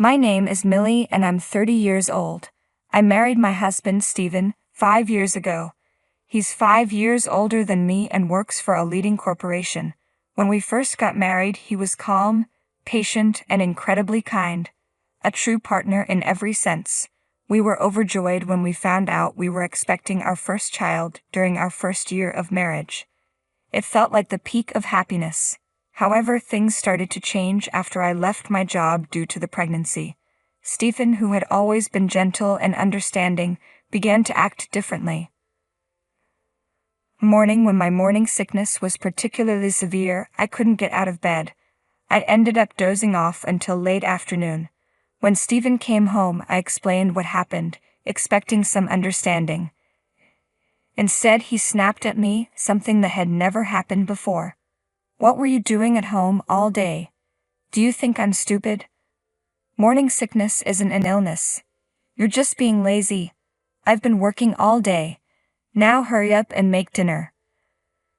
My name is Millie and I'm 30 years old. I married my husband, Stephen, 5 years ago. He's 5 years older than me and works for a leading corporation. When we first got married, he was calm, patient, and incredibly kind. A true partner in every sense. We were overjoyed when we found out we were expecting our first child during our first year of marriage. It felt like the peak of happiness. However, things started to change after I left my job due to the pregnancy. Stephen, who had always been gentle and understanding, began to act differently. Morning, when my morning sickness was particularly severe, I couldn't get out of bed. I ended up dozing off until late afternoon. When Stephen came home, I explained what happened, expecting some understanding. Instead, he snapped at me, something that had never happened before. "What were you doing at home all day? Do you think I'm stupid? Morning sickness isn't an illness. You're just being lazy. I've been working all day. Now hurry up and make dinner."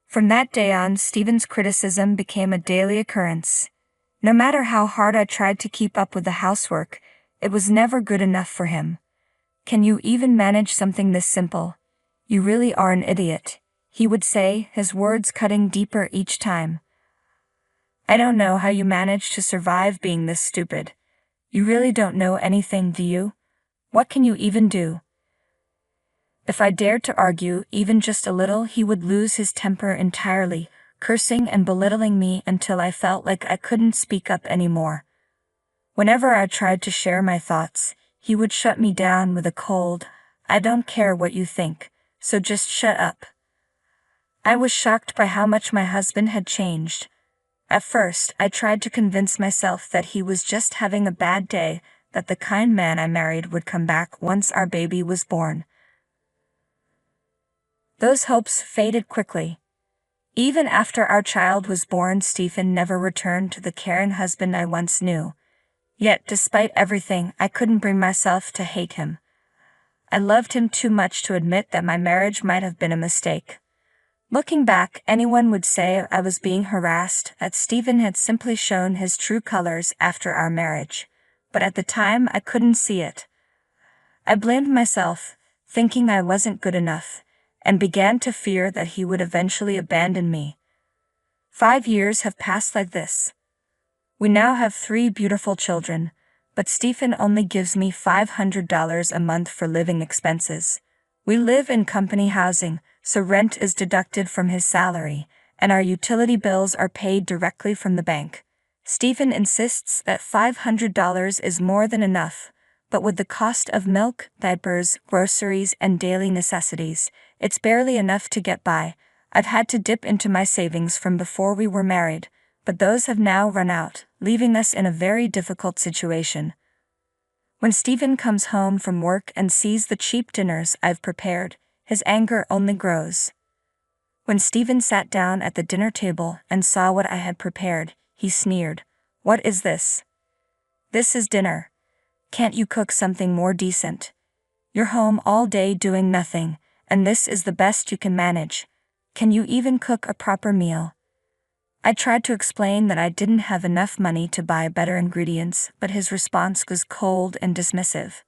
From that day on, Stephen's criticism became a daily occurrence. No matter how hard I tried to keep up with the housework, it was never good enough for him. "Can you even manage something this simple? You really are an idiot," he would say, his words cutting deeper each time. "I don't know how you manage to survive being this stupid. You really don't know anything, do you? What can you even do?" If I dared to argue, even just a little, he would lose his temper entirely, cursing and belittling me until I felt like I couldn't speak up anymore. Whenever I tried to share my thoughts, he would shut me down with a cold, "I don't care what you think, so just shut up." I was shocked by how much my husband had changed. At first, I tried to convince myself that he was just having a bad day, that the kind man I married would come back once our baby was born. Those hopes faded quickly. Even after our child was born, Stephen never returned to the caring husband I once knew. Yet, despite everything, I couldn't bring myself to hate him. I loved him too much to admit that my marriage might have been a mistake. Looking back, anyone would say I was being harassed, that Stephen had simply shown his true colors after our marriage. But at the time, I couldn't see it. I blamed myself, thinking I wasn't good enough, and began to fear that he would eventually abandon me. 5 years have passed like this. We now have 3 beautiful children, but Stephen only gives me $500 a month for living expenses. We live in company housing, so rent is deducted from his salary, and our utility bills are paid directly from the bank. Stephen insists that $500 is more than enough, but with the cost of milk, diapers, groceries, and daily necessities, it's barely enough to get by. I've had to dip into my savings from before we were married, but those have now run out, leaving us in a very difficult situation. When Stephen comes home from work and sees the cheap dinners I've prepared, his anger only grows. When Stephen sat down at the dinner table and saw what I had prepared, he sneered. "What is this? This is dinner. Can't you cook something more decent? You're home all day doing nothing, and this is the best you can manage. Can you even cook a proper meal?" I tried to explain that I didn't have enough money to buy better ingredients, but his response was cold and dismissive.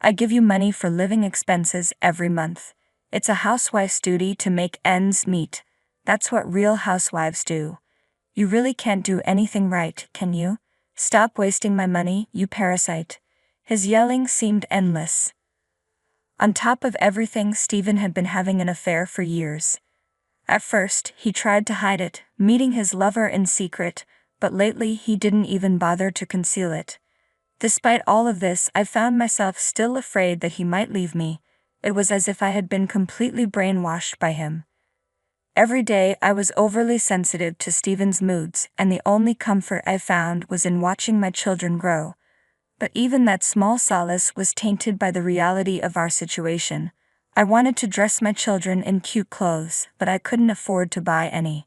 I give you money for living expenses every month. It's a housewife's duty to make ends meet. That's what real housewives do. You really can't do anything right, can you? Stop wasting my money, you parasite." His yelling seemed endless. On top of everything, Stephen had been having an affair for years. At first, he tried to hide it, meeting his lover in secret, but lately he didn't even bother to conceal it. Despite all of this, I found myself still afraid that he might leave me. It was as if I had been completely brainwashed by him. Every day I was overly sensitive to Stephen's moods, and the only comfort I found was in watching my children grow. But even that small solace was tainted by the reality of our situation. I wanted to dress my children in cute clothes, but I couldn't afford to buy any.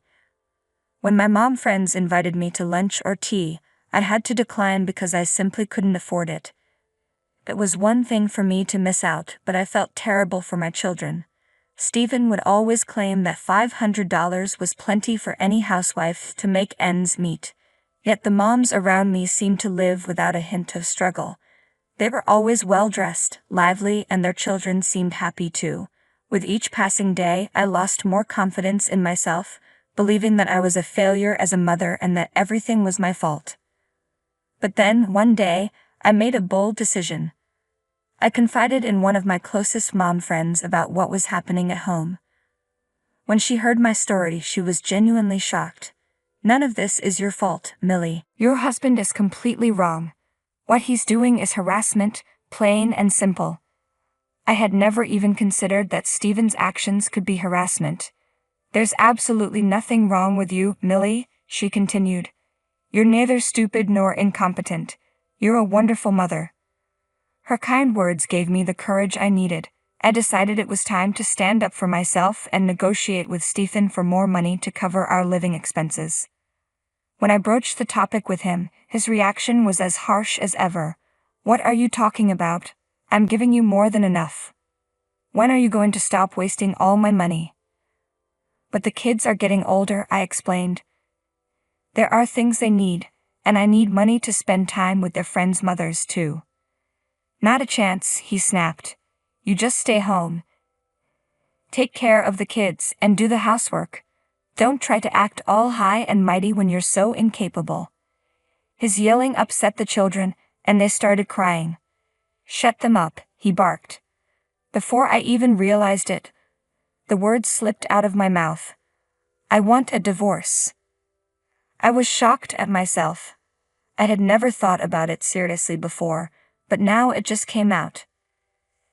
When my mom friends invited me to lunch or tea, I had to decline because I simply couldn't afford it. It was one thing for me to miss out, but I felt terrible for my children. Stephen would always claim that $500 was plenty for any housewife to make ends meet. Yet the moms around me seemed to live without a hint of struggle. They were always well-dressed, lively, and their children seemed happy too. With each passing day, I lost more confidence in myself, believing that I was a failure as a mother and that everything was my fault. But then, one day, I made a bold decision. I confided in one of my closest mom friends about what was happening at home. When she heard my story, she was genuinely shocked. "None of this is your fault, Millie. Your husband is completely wrong. What he's doing is harassment, plain and simple." I had never even considered that Stephen's actions could be harassment. "There's absolutely nothing wrong with you, Millie," she continued. "You're neither stupid nor incompetent. You're a wonderful mother." Her kind words gave me the courage I needed. I decided it was time to stand up for myself and negotiate with Stephen for more money to cover our living expenses. When I broached the topic with him, his reaction was as harsh as ever. "What are you talking about? I'm giving you more than enough. When are you going to stop wasting all my money?" "But the kids are getting older," I explained. "There are things they need, and I need money to spend time with their friends' mothers too." "Not a chance," he snapped. "You just stay home. Take care of the kids and do the housework. Don't try to act all high and mighty when you're so incapable." His yelling upset the children, and they started crying. "Shut them up," he barked. Before I even realized it, the words slipped out of my mouth. "I want a divorce." I was shocked at myself. I had never thought about it seriously before, but now it just came out.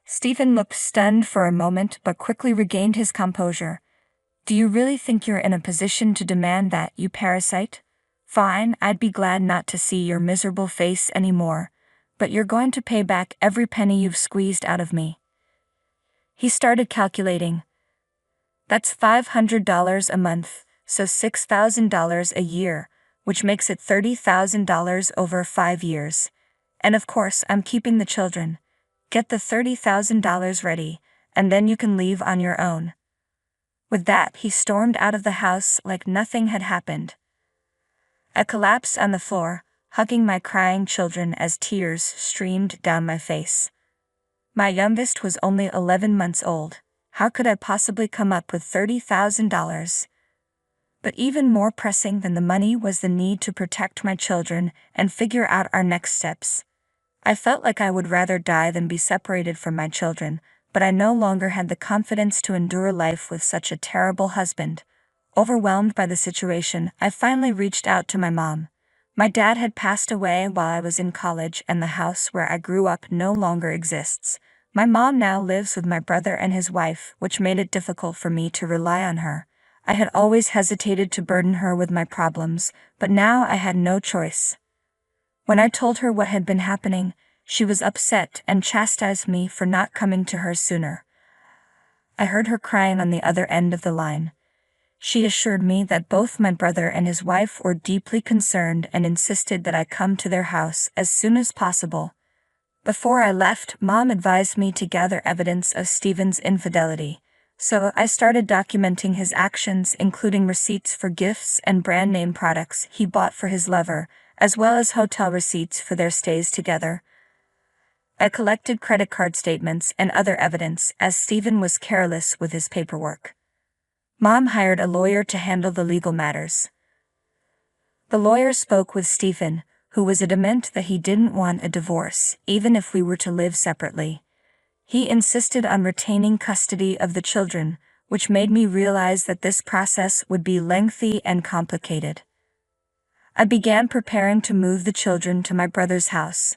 Stephen looked stunned for a moment but quickly regained his composure. "Do you really think you're in a position to demand that, you parasite? Fine, I'd be glad not to see your miserable face anymore, but you're going to pay back every penny you've squeezed out of me." He started calculating. "That's $500 a month, so $6,000 a year, which makes it $30,000 over 5 years. And of course, I'm keeping the children. Get the $30,000 ready, and then you can leave on your own." With that, he stormed out of the house like nothing had happened. I collapsed on the floor, hugging my crying children as tears streamed down my face. My youngest was only 11 months old. How could I possibly come up with $30,000? But even more pressing than the money was the need to protect my children and figure out our next steps. I felt like I would rather die than be separated from my children, but I no longer had the confidence to endure life with such a terrible husband. Overwhelmed by the situation, I finally reached out to my mom. My dad had passed away while I was in college, and the house where I grew up no longer exists. My mom now lives with my brother and his wife, which made it difficult for me to rely on her. I had always hesitated to burden her with my problems, but now I had no choice. When I told her what had been happening, she was upset and chastised me for not coming to her sooner. I heard her crying on the other end of the line. She assured me that both my brother and his wife were deeply concerned and insisted that I come to their house as soon as possible. Before I left, Mom advised me to gather evidence of Stephen's infidelity, so I started documenting his actions, including receipts for gifts and brand-name products he bought for his lover, as well as hotel receipts for their stays together. I collected credit card statements and other evidence as Stephen was careless with his paperwork. Mom hired a lawyer to handle the legal matters. The lawyer spoke with Stephen, who was adamant that he didn't want a divorce, even if we were to live separately. He insisted on retaining custody of the children, which made me realize that this process would be lengthy and complicated. I began preparing to move the children to my brother's house.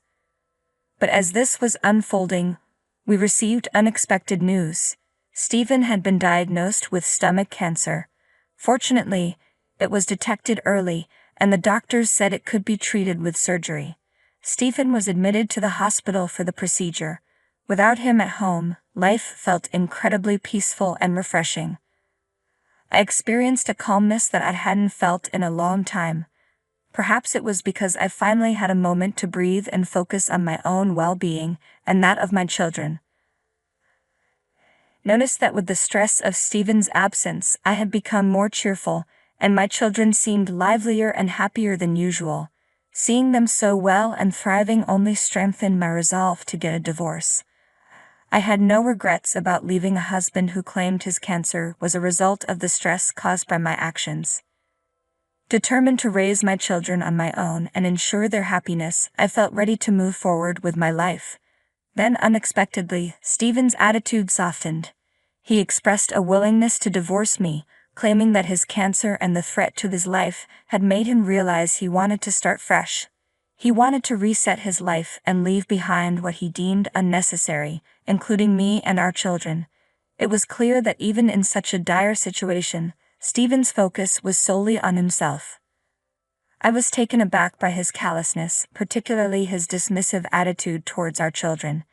But as this was unfolding, we received unexpected news. Stephen had been diagnosed with stomach cancer. Fortunately, it was detected early, and the doctors said it could be treated with surgery. Stephen was admitted to the hospital for the procedure. Without him at home, life felt incredibly peaceful and refreshing. I experienced a calmness that I hadn't felt in a long time. Perhaps it was because I finally had a moment to breathe and focus on my own well-being and that of my children. Notice that with the stress of Stephen's absence, I had become more cheerful, and my children seemed livelier and happier than usual. Seeing them so well and thriving only strengthened my resolve to get a divorce. I had no regrets about leaving a husband who claimed his cancer was a result of the stress caused by my actions. Determined to raise my children on my own and ensure their happiness, I felt ready to move forward with my life. Then unexpectedly, Stephen's attitude softened. He expressed a willingness to divorce me, claiming that his cancer and the threat to his life had made him realize he wanted to start fresh. He wanted to reset his life and leave behind what he deemed unnecessary, including me and our children. It was clear that even in such a dire situation, Stephen's focus was solely on himself. I was taken aback by his callousness, particularly his dismissive attitude towards our children.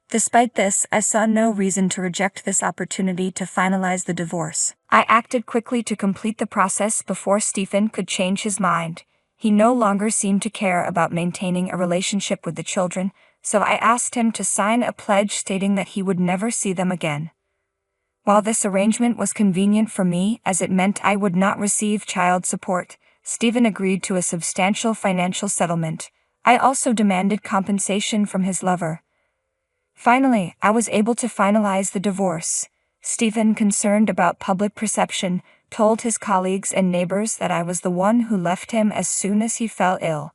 Despite this, I saw no reason to reject this opportunity to finalize the divorce. I acted quickly to complete the process before Stephen could change his mind. He no longer seemed to care about maintaining a relationship with the children, so I asked him to sign a pledge stating that he would never see them again. While this arrangement was convenient for me as it meant I would not receive child support, Stephen agreed to a substantial financial settlement. I also demanded compensation from his lover. Finally, I was able to finalize the divorce. Stephen, concerned about public perception, told his colleagues and neighbors that I was the one who left him as soon as he fell ill.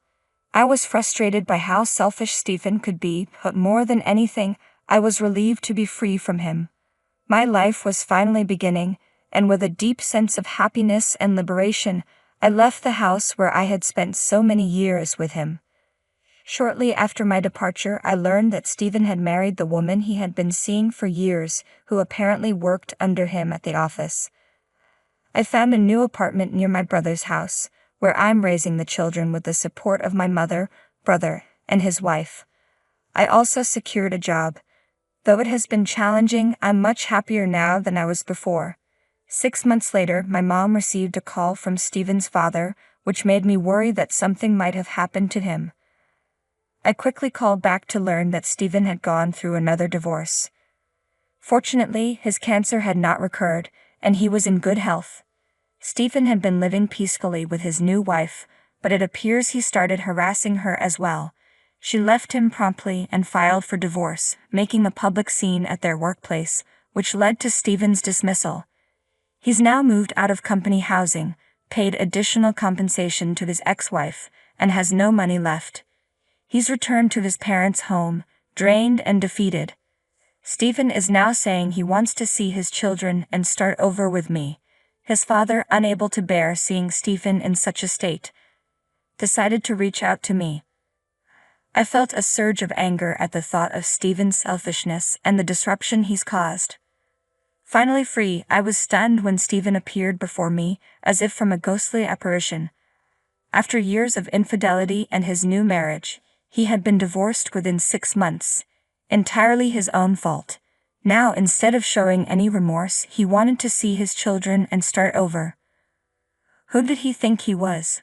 I was frustrated by how selfish Stephen could be, but more than anything, I was relieved to be free from him. My life was finally beginning, and with a deep sense of happiness and liberation, I left the house where I had spent so many years with him. Shortly after my departure, I learned that Stephen had married the woman he had been seeing for years, who apparently worked under him at the office. I found a new apartment near my brother's house, where I'm raising the children with the support of my mother, brother, and his wife. I also secured a job. Though it has been challenging, I'm much happier now than I was before. 6 months later, my mom received a call from Stephen's father, which made me worry that something might have happened to him. I quickly called back to learn that Stephen had gone through another divorce. Fortunately, his cancer had not recurred, and he was in good health. Stephen had been living peacefully with his new wife, but it appears he started harassing her as well. She left him promptly and filed for divorce, making a public scene at their workplace, which led to Stephen's dismissal. He's now moved out of company housing, paid additional compensation to his ex-wife, and has no money left. He's returned to his parents' home, drained and defeated. Stephen is now saying he wants to see his children and start over with me. His father, unable to bear seeing Stephen in such a state, decided to reach out to me. I felt a surge of anger at the thought of Stephen's selfishness and the disruption he's caused. Finally free, I was stunned when Stephen appeared before me, as if from a ghostly apparition. After years of infidelity and his new marriage, he had been divorced within 6 months. Entirely his own fault. Now, instead of showing any remorse, he wanted to see his children and start over. Who did he think he was?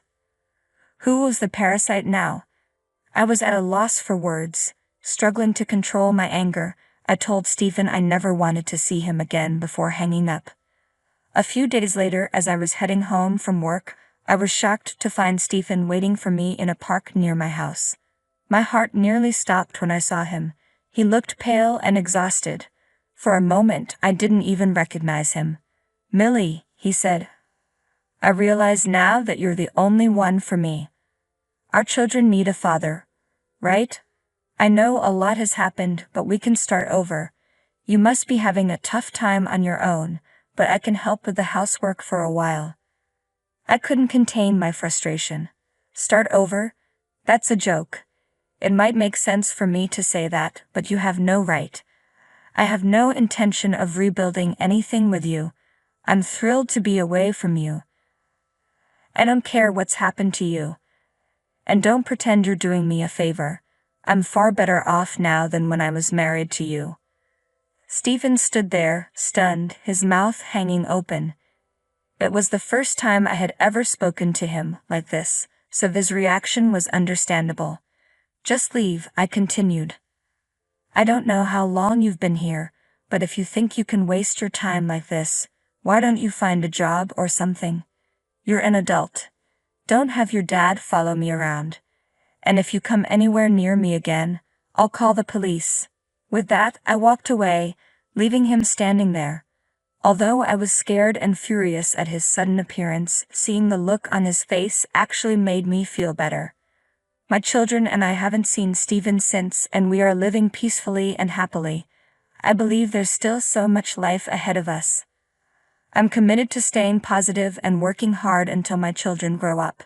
Who was the parasite now? I was at a loss for words. Struggling to control my anger, I told Stephen I never wanted to see him again before hanging up. A few days later, as I was heading home from work, I was shocked to find Stephen waiting for me in a park near my house. My heart nearly stopped when I saw him. He looked pale and exhausted. For a moment, I didn't even recognize him. "Millie," he said, "I realize now that you're the only one for me. Our children need a father, right? I know a lot has happened, but we can start over. You must be having a tough time on your own, but I can help with the housework for a while." I couldn't contain my frustration. Start over? That's a joke. It might make sense for me to say that, but you have no right. I have no intention of rebuilding anything with you. I'm thrilled to be away from you. I don't care what's happened to you. And don't pretend you're doing me a favor. I'm far better off now than when I was married to you. Stephen stood there, stunned, his mouth hanging open. It was the first time I had ever spoken to him like this, so his reaction was understandable. "Just leave," I continued. "I don't know how long you've been here, but if you think you can waste your time like this, why don't you find a job or something? You're an adult. Don't have your dad follow me around. And if you come anywhere near me again, I'll call the police." With that, I walked away, leaving him standing there. Although I was scared and furious at his sudden appearance, seeing the look on his face actually made me feel better. My children and I haven't seen Stephen since, and we are living peacefully and happily. I believe there's still so much life ahead of us. I'm committed to staying positive and working hard until my children grow up.